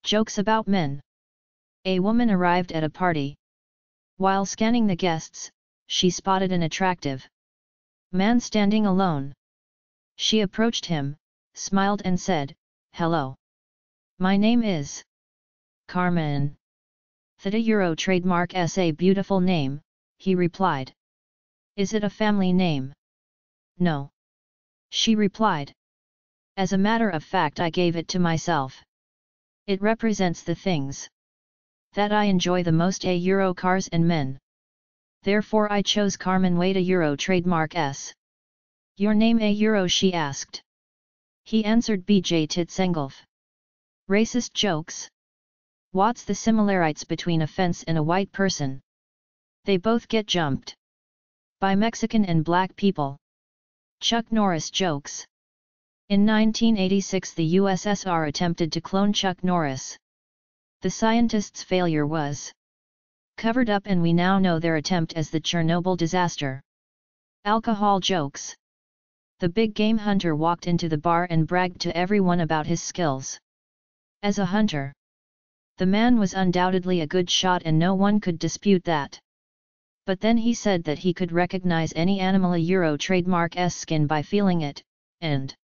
Jokes about men. A woman arrived at a party. While scanning the guests, she spotted an attractive man standing alone. She approached him, smiled and said, "Hello. My name is Carmen." "Theta Euro trademark is a beautiful name," he replied. "Is it a family name?" "No," she replied. "As a matter of fact, I gave it to myself. It represents the things that I enjoy the most, a Euro cars and men. Therefore I chose Carmen Wade, a Euro trademark S. Your name, a Euro?" she asked. He answered, BJ Titsengolf. Racist jokes? What's the similarities between a fence and a white person? They both get jumped by Mexican and black people. Chuck Norris jokes. In 1986 the USSR attempted to clone Chuck Norris. The scientists' failure was covered up and we now know their attempt as the Chernobyl disaster. Alcohol jokes. The big game hunter walked into the bar and bragged to everyone about his skills as a hunter. The man was undoubtedly a good shot and no one could dispute that. But then he said that he could recognize any animal, a Euro trademark S skin, by feeling it, and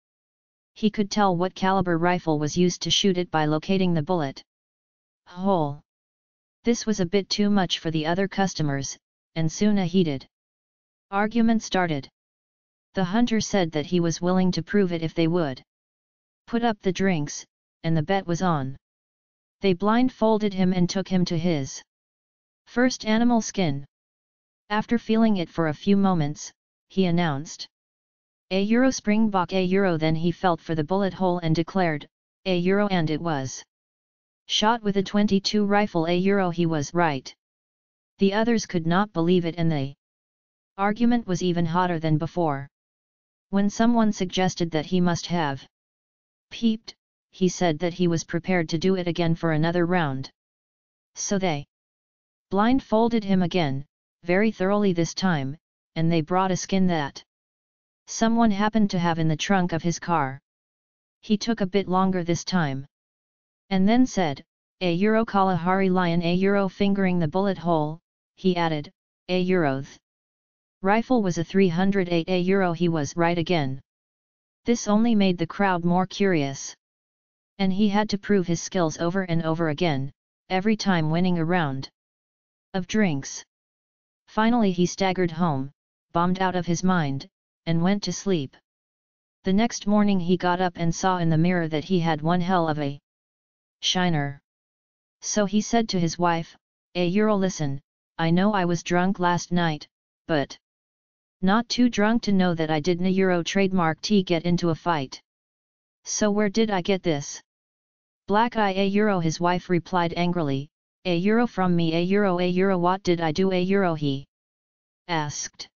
he could tell what caliber rifle was used to shoot it by locating the bullet hole. This was a bit too much for the other customers, and soon a heated argument started. The hunter said that he was willing to prove it if they would put up the drinks, and the bet was on. They blindfolded him and took him to his first animal skin. After feeling it for a few moments, he announced, "A Euro Springbok, a Euro." Then he felt for the bullet hole and declared, "A Euro," and it was shot with a .22 rifle, a Euro. He was right. The others could not believe it and the argument was even hotter than before. When someone suggested that he must have peeped, he said that he was prepared to do it again for another round. So they blindfolded him again, very thoroughly this time, and they brought a skin that someone happened to have in the trunk of his car. He took a bit longer this time. And then said, "A Euro Kalahari lion, a Euro." Fingering the bullet hole, he added, "A Euro." The rifle was a 308, a Euro. He was right again. This only made the crowd more curious. And he had to prove his skills over and over again, every time winning a round of drinks. Finally he staggered home, bombed out of his mind, and went to sleep. The next morning he got up and saw in the mirror that he had one hell of a shiner. So he said to his wife, "A Euro, listen, I know I was drunk last night, but not too drunk to know that I didn't a Euro trademark T get into a fight. So where did I get this black eye, a Euro?" His wife replied angrily, "A Euro from me, a Euro, a Euro. What did I do, a Euro?" he asked.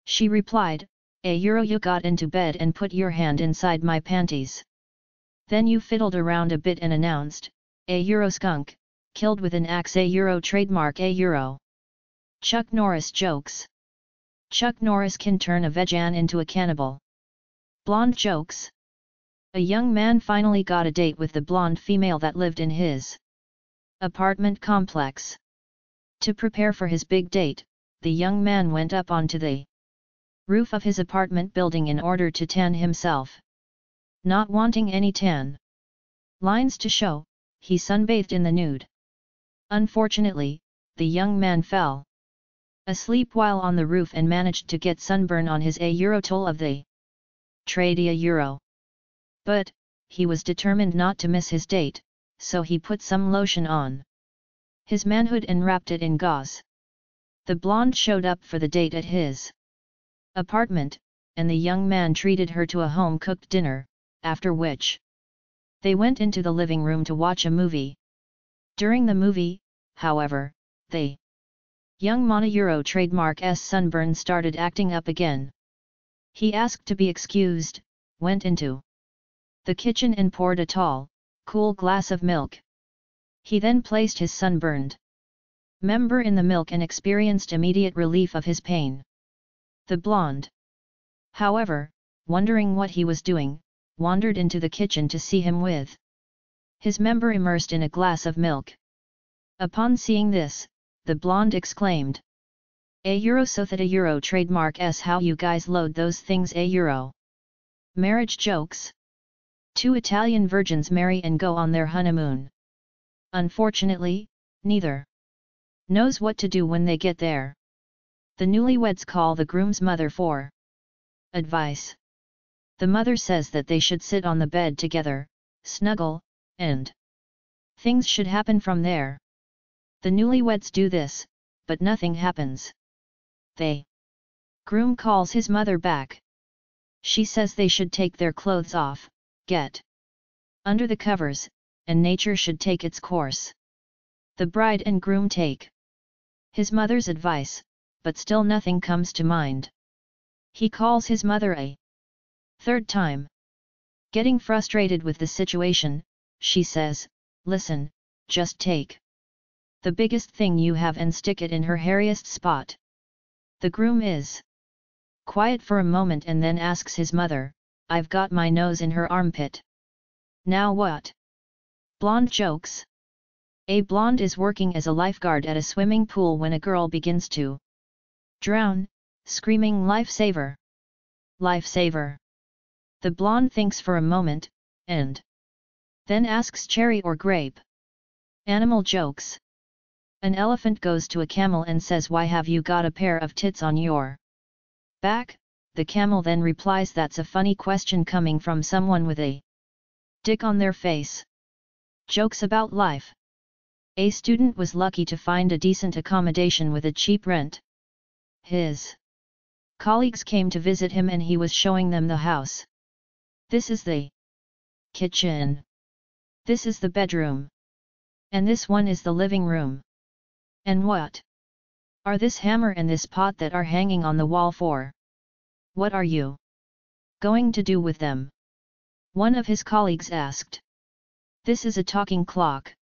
She replied, "A Euro, you got into bed and put your hand inside my panties. Then you fiddled around a bit and announced, 'A Euro skunk, killed with an axe, a Euro trademark, a Euro.'" Chuck Norris jokes. Chuck Norris can turn a vegan into a cannibal. Blonde jokes. A young man finally got a date with the blonde female that lived in his apartment complex. To prepare for his big date, the young man went up onto the roof of his apartment building in order to tan himself. Not wanting any tan lines to show, he sunbathed in the nude. Unfortunately, the young man fell asleep while on the roof and managed to get sunburn on his a Euro toll of the trade, a Euro. But, he was determined not to miss his date, so he put some lotion on his manhood and wrapped it in gauze. The blonde showed up for the date at his apartment, and the young man treated her to a home-cooked dinner, after which they went into the living room to watch a movie. During the movie, however, the young Mana Euro trademark S sunburn started acting up again. He asked to be excused, went into the kitchen and poured a tall, cool glass of milk. He then placed his sunburned member in the milk and experienced immediate relief of his pain. The blonde, however, wondering what he was doing, wandered into the kitchen to see him with his member immersed in a glass of milk. Upon seeing this, the blonde exclaimed, €1 so that €1 trademark s how you guys load those things €1. Marriage jokes. Two Italian virgins marry and go on their honeymoon. Unfortunately, neither knows what to do when they get there. The newlyweds call the groom's mother for advice. The mother says that they should sit on the bed together, snuggle, and things should happen from there. The newlyweds do this, but nothing happens. Groom calls his mother back. She says they should take their clothes off, get under the covers, and nature should take its course. The bride and groom take his mother's advice, but still nothing comes to mind. He calls his mother a third time. Getting frustrated with the situation, she says, "Listen, just take the biggest thing you have and stick it in her hairiest spot." The groom is quiet for a moment and then asks his mother, "I've got my nose in her armpit. Now what?" Blonde jokes. A blonde is working as a lifeguard at a swimming pool when a girl begins to drown, screaming "Lifesaver! Lifesaver!" The blonde thinks for a moment, and then asks cherry or grape. Animal jokes. An elephant goes to a camel and says, "Why have you got a pair of tits on your back?" The camel then replies, "That's a funny question coming from someone with a dick on their face." Jokes about life. A student was lucky to find a decent accommodation with a cheap rent. His colleagues came to visit him and he was showing them the house. "This is the kitchen. This is the bedroom. And this one is the living room. And what are this hammer and this pot that are hanging on the wall for? What are you going to do with them?" One of his colleagues asked. "This is a talking clock.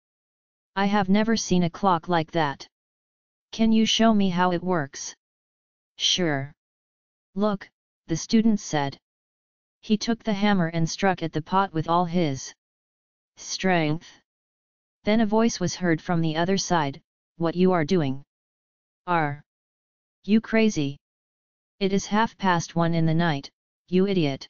I have never seen a clock like that. Can you show me how it works?" "Sure. Look," the student said. He took the hammer and struck at the pot with all his strength. Then a voice was heard from the other side, "What you are doing? Are you crazy? It is 1:30 in the night, you idiot."